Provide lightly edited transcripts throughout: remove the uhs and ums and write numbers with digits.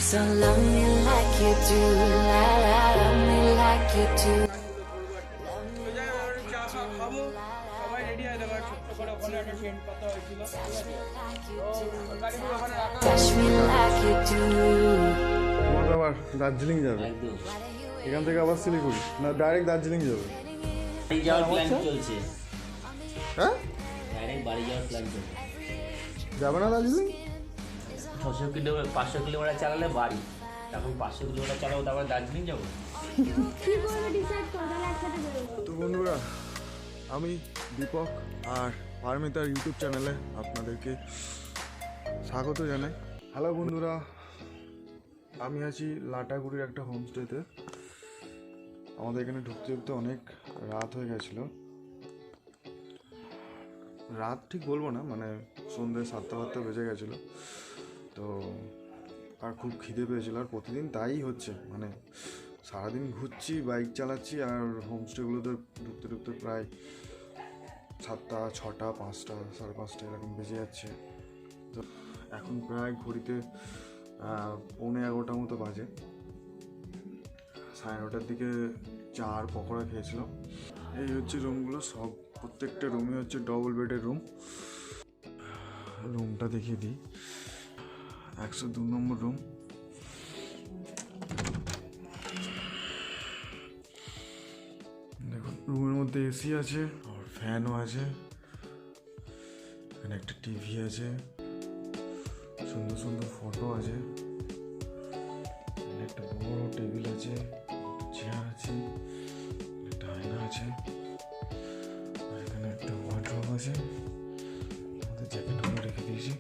So love me like you do, love me like you do. সবাই ready হয়ে যাবে ছোট্ট করে ওখানে একটা টেন্ট পাতা হয়েছিল Touch me like you do. তোমার আবার দার্জিলিং যাবে এখান থেকে আবার শিলিগুড়ি না ডাইরেক্ট দার্জিলিং যাবে বাড়ি যাওয়ার প্ল্যান চলছে। হ্যাঁ ডাইরেক্ট বাড়ি যাওয়ার প্ল্যান চলছে। যাবে না দার্জিলিং 600 কিলোমিটার 500 কিলোমিটার চালালে বাড়ি, এখন 500 কিলোমিটার চালাবো তারপর দার্জিলিং যাবো। তো বন্ধুরা আমি দীপক আর পারমিতার ইউটিউব চ্যানেলে আপনাদেরকে স্বাগত জানাই। হ্যালো বন্ধুরা, আমি আছি লাটাগুড়ির একটা হোমস্টেতে। আমাদের এখানে ঢুকতে ঢুকতে অনেক রাত হয়ে গেছিলো। রাত ঠিক বলবো না, মানে সন্ধ্যে 7টা বেজে গেছিলো। তো আর খুব খিদে পেয়েছিল, আর প্রতিদিন তাই হচ্ছে, মানে সারাদিন ঘুরছি, বাইক চালাচ্ছি, আর হোমস্টেগুলোতে ঢুকতে ঢুকতে প্রায় 7টা 6টা 5টা 5:30 এরকম বেজে যাচ্ছে। তো এখন প্রায় ঘড়িতে 11:45 মতো বাজে। 9:30টার দিকে চা আর পকোড়া খেয়েছিলাম। এই হচ্ছে রুমগুলো, সব প্রত্যেকটা রুমই হচ্ছে ডবল বেডের রুম। রুমটা দেখিয়ে দিই, 102 নম্বর রুম। দেখুন রুমের মধ্যে এসি আছে আর ফ্যানও আছে, এখানে একটা টিভি আছে, সুন্দর সুন্দর ফটো আছে, একটা বড় টেবিল আছে, চেয়ার আছে, একটা আয়না আছে, আর এখানে একটা ওয়ার্ডরোব আছে, আমাদের জ্যাকেটগুলো রেখে দিয়েছি।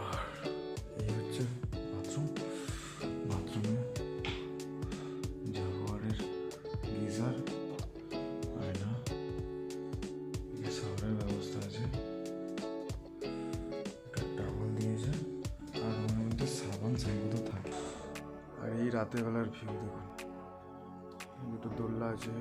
আর এই হচ্ছে বাথরুম। বাথরুমে জাগুয়ারের গিজার, আয়না, শাওয়ারের ব্যবস্থা আছে, একটা টাওয়াল দিয়েছে, আর ওর মধ্যে সাবান সম্ভবত থাকে। আর এই রাতের বেলার ভিউ দেখুন, দুটো দোলনা আছে।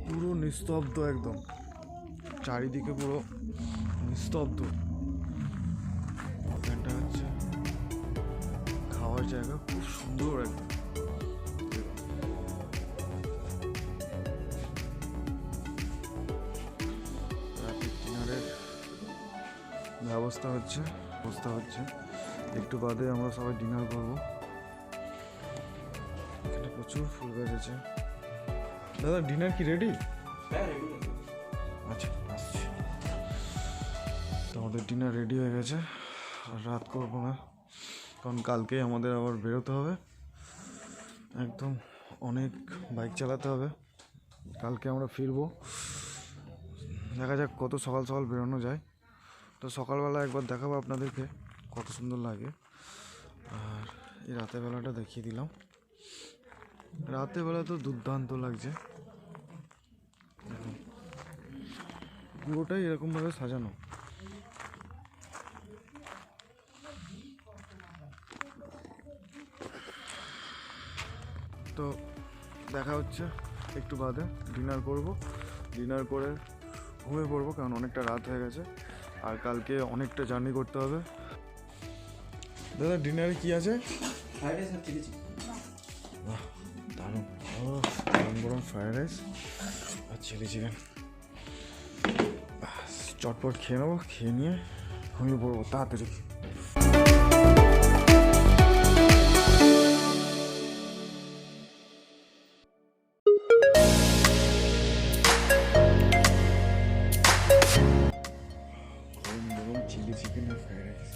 পুরো নিস্তব্ধ, একদম চারিদিকে পুরো নিস্তব্ধ। এখানটা হচ্ছে খাওয়ার জায়গা, খুব সুন্দর একদম। রাতের ডিনারের ব্যবস্থা হচ্ছে একটু বাদে আমরা সবাই ডিনার করবো। এখানে প্রচুর ফুল গাছ আছে। দাদা ডিনার কি রেডি? আচ্ছা আসছি। তো আমাদের ডিনার রেডি হয়ে গেছে, আর রাত করবো না, কারণ কালকেই আমাদের আবার বেরোতে হবে। একদম অনেক বাইক চালাতে হবে, কালকে আমরা ফিরবো। দেখা যাক কত সকাল সকাল বেরোনো যায়। তো সকালবেলা একবার দেখাবো আপনাদেরকে কত সুন্দর লাগে। আর এই রাতের বেলাটা দেখিয়ে দিলাম। রাতের বেলা তো দুর্দান্ত লাগছে, পুরোটাই এরকমভাবে সাজানো। তো দেখা হচ্ছে একটু বাদে। ডিনার করব, ডিনার করে ঘুমিয়ে পড়বো, কারণ অনেকটা রাত হয়ে গেছে, আর কালকে অনেকটা জার্নি করতে হবে। দাদা ডিনারে কি আছে? ফ্রাইড রাইস আর চিলি চিকেন। বাহ দারুণ, গরম গরম ফ্রাইড রাইস আর চিলি চিকেন। চটপট খেয়ে নেবো, খেয়ে নিয়ে ঘুমিয়ে পড়বো তাড়াতাড়ি। গরম গরম চিলি চিকেন আর ফ্রাইড রাইস।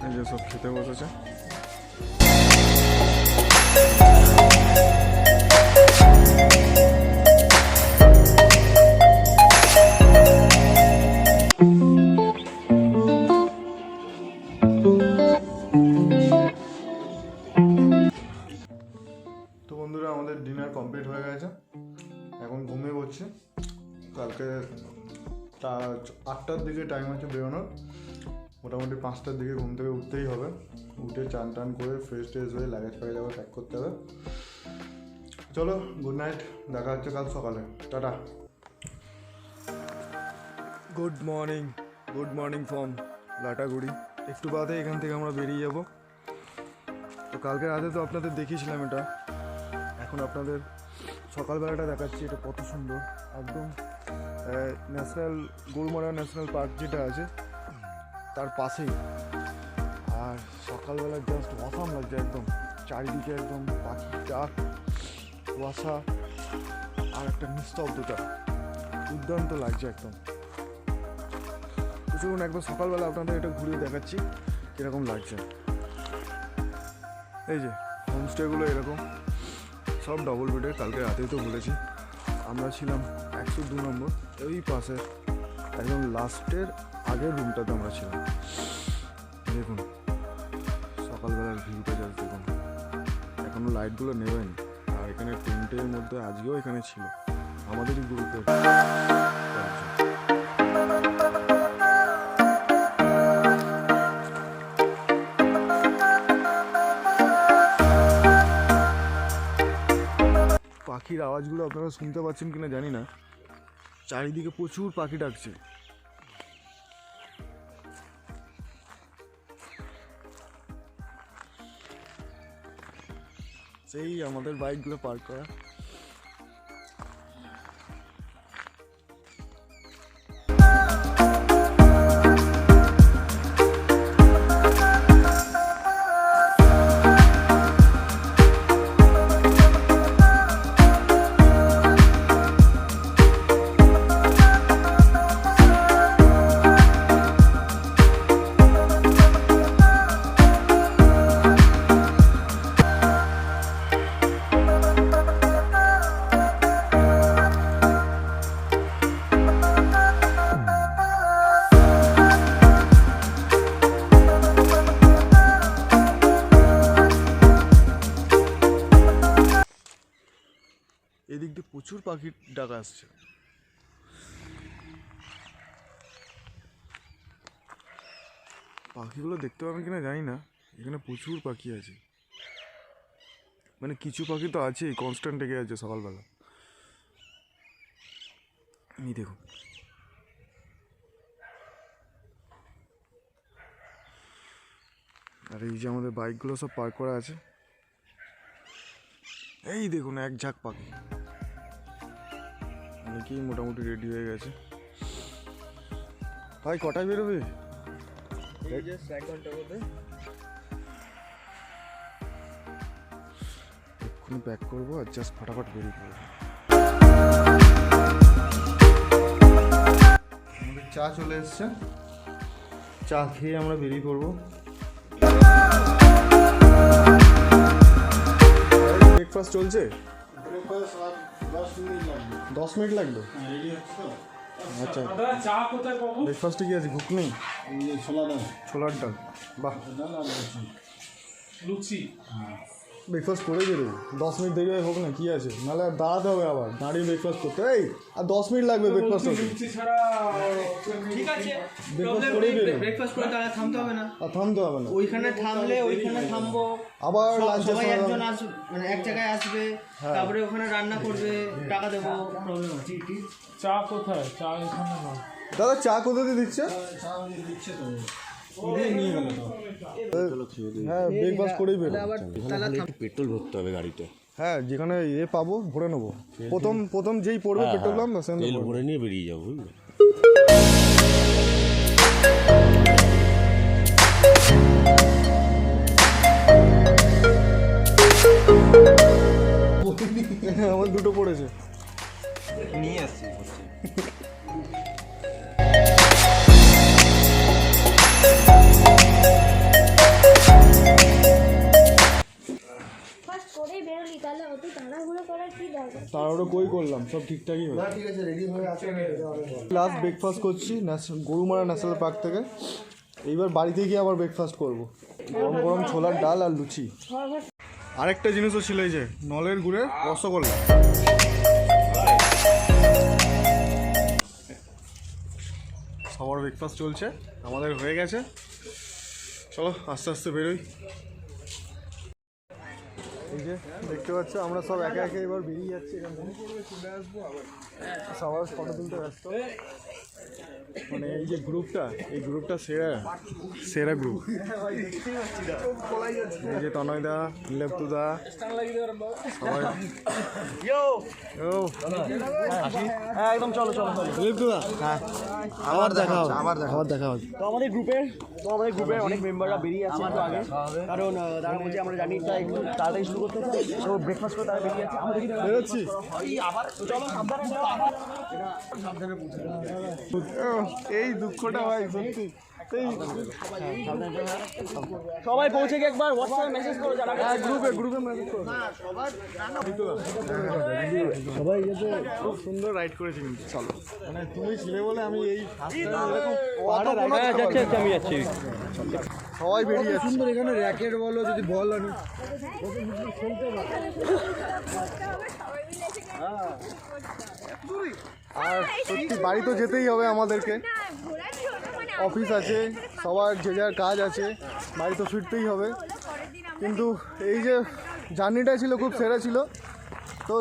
এই যে সব খেতে বসেছে। বন্ধুরা আমাদের ডিনার কমপ্লিট হয়ে গেছে, এখন ঘুমিয়ে পড়ছি। কালকে 8টার দিকে টাইম আছে বেরোনোর, মোটামুটি 5টার দিকে ঘুম থেকে উঠতেই হবে। উঠে চান টান করে ফ্রেশ ট্রেশ হয়ে লাগেজ ফ্যাগেজ আবার প্যাক করতে হবে। চলো গুড নাইট, দেখা হচ্ছে কাল সকালে, tata. Good morning from Lataguri. একটু বাদে এখান থেকে আমরা বেরিয়ে যাব। তো কালকে রাতে তো আপনাদের দেখিয়েছিলাম এটা, এখন আপনাদের সকালবেলাটা দেখাচ্ছি। এটা কত সুন্দর, একদম ন্যাশনাল গরুমারা ন্যাশনাল পার্ক যেটা আছে তার পাশেই। আর সকালবেলা জাস্ট অসাম লাগছে, একদম চারিদিকে একদম পাখির ডাক, কুয়াশা আর একটা নিস্তব্ধতা, দুর্দান্ত লাগছে একদম। তো চলুন একবার সকালবেলা আপনাদের এটা ঘুরিয়ে দেখাচ্ছি কীরকম লাগছে। এই যে হোমস্টেগুলো এরকম সব ডবল বেডের। কালকে রাতেই তো বলেছি, আমরা ছিলাম 102 নম্বর, ওই পাশে একদম লাস্টের আগের রুমটাতে আমরা ছিলাম। দেখুন সকালবেলার ভিউটা জাস্ট দেখুন, এখনও লাইটগুলো নেবেন। আর এখানে টেন্টের মধ্যে আজকেও এখানে ছিল আমাদেরই গ্রুপের। পাখির আওয়াজগুলো আপনারা শুনতে পাচ্ছেন কিনা জানি না, চারিদিকে প্রচুর পাখি ডাকছে। সেই আমাদের বাইকগুলো পার্ক করা। এদিক দিয়ে প্রচুর পাখির ডাক আসছে। পাখিগুলো দেখতে পাবেন কিনা জানি না, এখানে প্রচুর পাখি আছে। মানে কিছু পাখি তো আছেই, কনস্ট্যান্ট ডেকে আছে সকালবেলা। এই দেখুন আর এই যে আমাদের বাইকগুলো সব পার্ক করা আছে। এই দেখুন এক ঝাঁক পাখি, অনেকেই মোটামুটি রেডি হয়ে গেছে। ভাই কটায় বেরোবে? এক্ষুনি প্যাক করবো আর জাস্ট ফটাফট বেরিয়ে পড়বো। আমাদের চা চলে এসছে, চা খেয়ে আমরা বেরিয়ে পড়বো। ব্রেকফাস্ট চলছে? 10 মিনিট লাগবে। আচ্ছা ব্রেকফাস্টে কি আছে? ঘুগনি, ছোলার ডাল, বাহ। লুচি ব্রেকফাস্ট করে বেরোবো, 10 মিনিট দেরি হয় হোক না, কি আছে, নাহলে আর দাঁড়াতে হবে আবার দাঁড়িয়ে ব্রেকফাস্ট করতে। এই আর 10 মিনিট লাগবে ব্রেকফাস্ট করতে। লুচি ছাড়া ঠিক আছে, ব্রেকফাস্ট করেই বেরোবো। ব্রেকফাস্ট করে তাহলে থামতে হবে না, আর থামতে হবে না, ওইখানে থামলে ওইখানে থামবো, আবার লাঞ্চে সবাই একজন আসবে, মানে এক জায়গায় আসবে, তারপরে ওখানে রান্না করবে, টাকা দেবো, প্রবলেম আছে। চা কোথায়? চা এখানে না দাদা, চা কোথা দিয়ে দিচ্ছে? হ্যাঁ ব্রেকফাস্ট করেই বেরোবো। পেট্রোল ভরতে হবে গাড়িতে। হ্যাঁ যেখানে পাবো ভরে নেবো, প্রথম যেই পড়বে পেট্রোল পাম্প না, তেল ভরে নিয়ে বেরিয়ে যাবো, বুঝলি? আমার দুটো পড়েছে, নিয়ে আসছি। তাড়াহুড়ো কই করলাম, সব ঠিকঠাকই হয়। ঠিক আছে, রেডি হয়ে আছে। লাস্ট ব্রেকফাস্ট করছি গরুমারা ন্যাশনাল পার্ক থেকে। এইবার বাড়িতে গিয়ে আবার ব্রেকফাস্ট করবো, গরম গরম ছোলার ডাল আর লুচি। আরেকটা জিনিসও ছিল এই যে নলের গুড়ের রসগোল্লা। সবার ব্রেকফাস্ট চলছে, আমাদের হয়ে গেছে। চলো আস্তে আস্তে বেরোই। এই যে দেখতে পাচ্ছ আমরা সব একে একে এবার বেরিয়ে যাচ্ছি এখান থেকে। সবার ফটো তুলতে ব্যস্ত। মানে এই যে গ্রুপটা, এই গ্রুপটা সেরা গ্রুপ। এই যে তনয়দা, লেপ্তুদা, সবাই একদম চলো চলো লেপ্তুদা। হ্যাঁ আবার দেখা হবে, আবার দেখা হবে। তো আমাদের গ্রুপের অনেক মেম্বাররা বেরিয়ে আছে একটু আগে, কারণ তারা বলছে আমরা জার্নিটা একটু তাড়াতাড়ি শুরু করতে চাই, তো ব্রেকফাস্ট করে তারা বেরিয়ে আছে। আমাদের বেরোচ্ছি। চলো সাবধানে। এই দুঃখটা ভাই সত্যি। সবাই পৌঁছে গিয়ে একবার হোয়াটসঅ্যাপে মেসেজ করো যারা গ্রুপে মেসেজ করো। সবাই যেতে খুব সুন্দর রাইড করেছে কিন্তু। চলো মানে তুমি ছিলে বলে আমি এই আমি যাচ্ছি। সবাই বেরিয়ে যাচ্ছে। সুন্দর এখানে র্যাকেট বলো যদি বল আনি আর সত্যি বাড়ি তো যেতেই হবে আমাদেরকে, অফিস আছে, সবার যে যার কাজ আছে, বাড়ি তো ফিরতেই হবে। কিন্তু এই যে জার্নিটা ছিল খুব সেরা ছিল। তো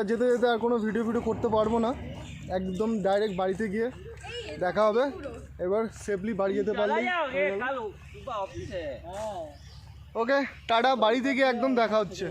যেতে যেতে আর কোনো ভিডিও করতে পারবো না, একদম ডাইরেক্ট বাড়িতে গিয়ে দেখা হবে। এবার সেফলি বাড়ি যেতে পারলে ওকে টাটা, বাড়িতে গিয়ে একদম দেখা হচ্ছে।